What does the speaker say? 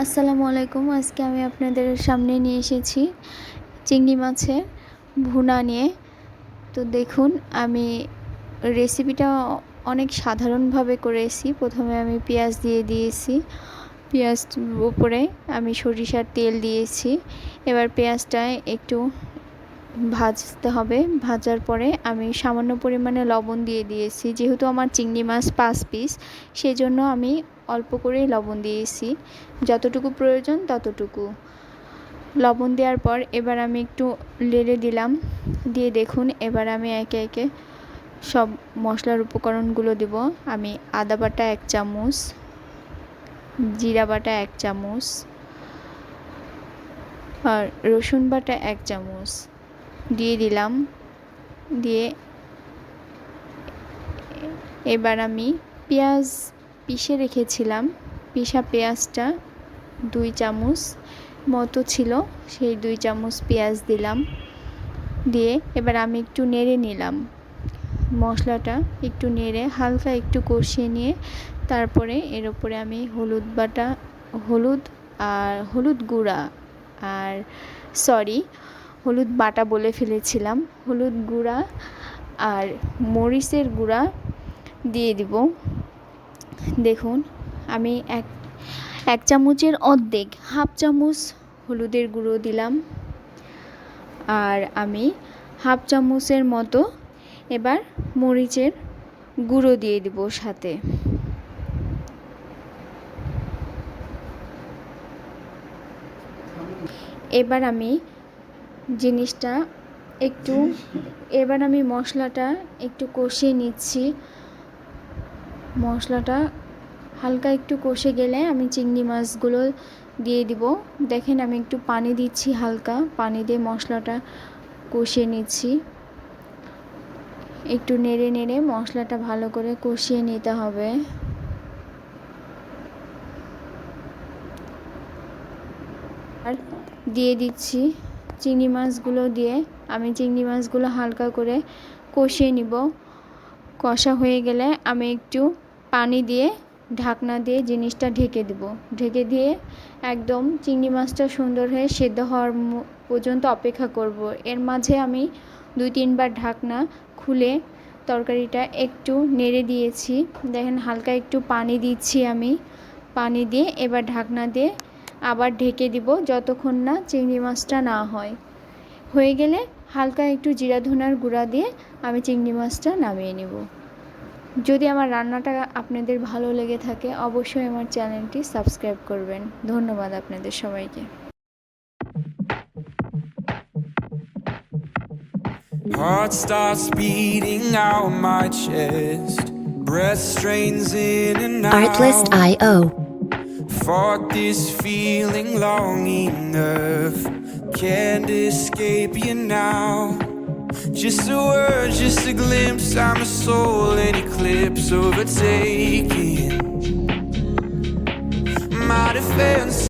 আসসালামু আলাইকুম। আজকে আমি আপনাদের সামনে নিয়ে এসেছি চিংড়ি মাছের ভুনা নিয়ে। তো দেখুন, আমি রেসিপিটা অনেক সাধারণভাবে করেছি। প্রথমে আমি পেঁয়াজ দিয়ে দিয়েছি, পেঁয়াজ উপরে আমি সরিষার তেল দিয়েছি। এবার পেঁয়াজটা একটু ভাজতে হবে। ভাজার পরে আমি সামান্য পরিমাণে লবণ দিয়ে দিয়েছি। যেহেতু আমার চিংড়ি মাছ 5 পিস, সেজন্য আমি অল্প করেই লবণ দিয়েছি, যতটুকু প্রয়োজন ততটুকু লবণ দেওয়ার পর এবার আমি একটু নেড়ে দিলাম। দিয়ে দেখুন, এবার আমি একে একে সব মশলার উপকরণগুলো দেব। আমি আদা বাটা 1 চামচ, জিরা বাটা 1 চামচ আর রসুন বাটা 1 চামচ দিয়ে দিলাম। দিয়ে এবার আমি পেঁয়াজ পিষে রেখেছিলাম, পিষা পেঁয়াজটা 2 চামচ মতো ছিল, সেই 2 চামচ পেঁয়াজ দিলাম। দিয়ে এবার আমি একটু নেড়ে নিলাম। মশলাটা একটু নেড়ে হালকা একটু কষিয়ে নিয়ে তারপরে এর উপরে আমি হলুদ গুঁড়া আর হলুদ বাটা বলে ফেলেছিলাম, হলুদ গুঁড়া আর মরিচের গুঁড়া দিয়ে দিব। দেখুন, আমি এক চামচের অর্ধেক, হাফ চামচ হলুদের গুঁড়ো দিলাম আর আমি হাফ চামচের মতো এবার মরিচের গুঁড়ো দিয়ে দিব সাথে। এবার আমি মশলাটা একটু কষিয়ে নিচ্ছি। মশলাটা হালকা একটু কষে গেলে আমি চিংড়ি মাছগুলো দিয়ে দিব। দেখেন, আমি একটু পানি দিচ্ছি, হালকা পানি দিয়ে মশলাটা কষিয়ে নিচ্ছি। একটু নেড়ে নেড়ে মশলাটা ভালো করে কষিয়ে নিতে হবে। আর দিয়ে দিচ্ছি চিংড়ি মাছগুলো। দিয়ে আমি চিংড়ি মাছগুলো হালকা করে কষিয়ে নিব। কষা হয়ে গেলে আমি একটু পানি দিয়ে ঢাকনা দিয়ে জিনিসটা ঢেকে দেব। ঢেকে দিয়ে একদম চিংড়ি মাছটা সুন্দর হয়ে সেদ্ধ হওয়ার পর্যন্ত অপেক্ষা করব। এর মাঝে আমি 2-3 বার ঢাকনা খুলে তরকারিটা একটু নেড়ে দিয়েছি। দেখেন, হালকা একটু পানি দিচ্ছি আমি। পানি দিয়ে এবার ঢাকনা দিয়ে আবার ঢেকে দিব যতক্ষণ না চিংড়ি মাছটা না হয়। হয়ে গেলে হালকা একটু জিরা ধনিয়ার গুঁড়া দিয়ে আমি চিংড়ি মাছটা নামিয়ে নেব। যদি আমার রান্নাটা আপনাদের ভালো লেগে থাকে অবশ্যই আমার চ্যানেলটি সাবস্ক্রাইব করবেন। ধন্যবাদ আপনাদের সবাইকে। Heart starts beating out my chest, breath strains in and out. Artlist.io. Fought this feeling long enough, can't escape you now. Just a word, just a glimpse, I'm a soul in eclipse, overtaking my defense.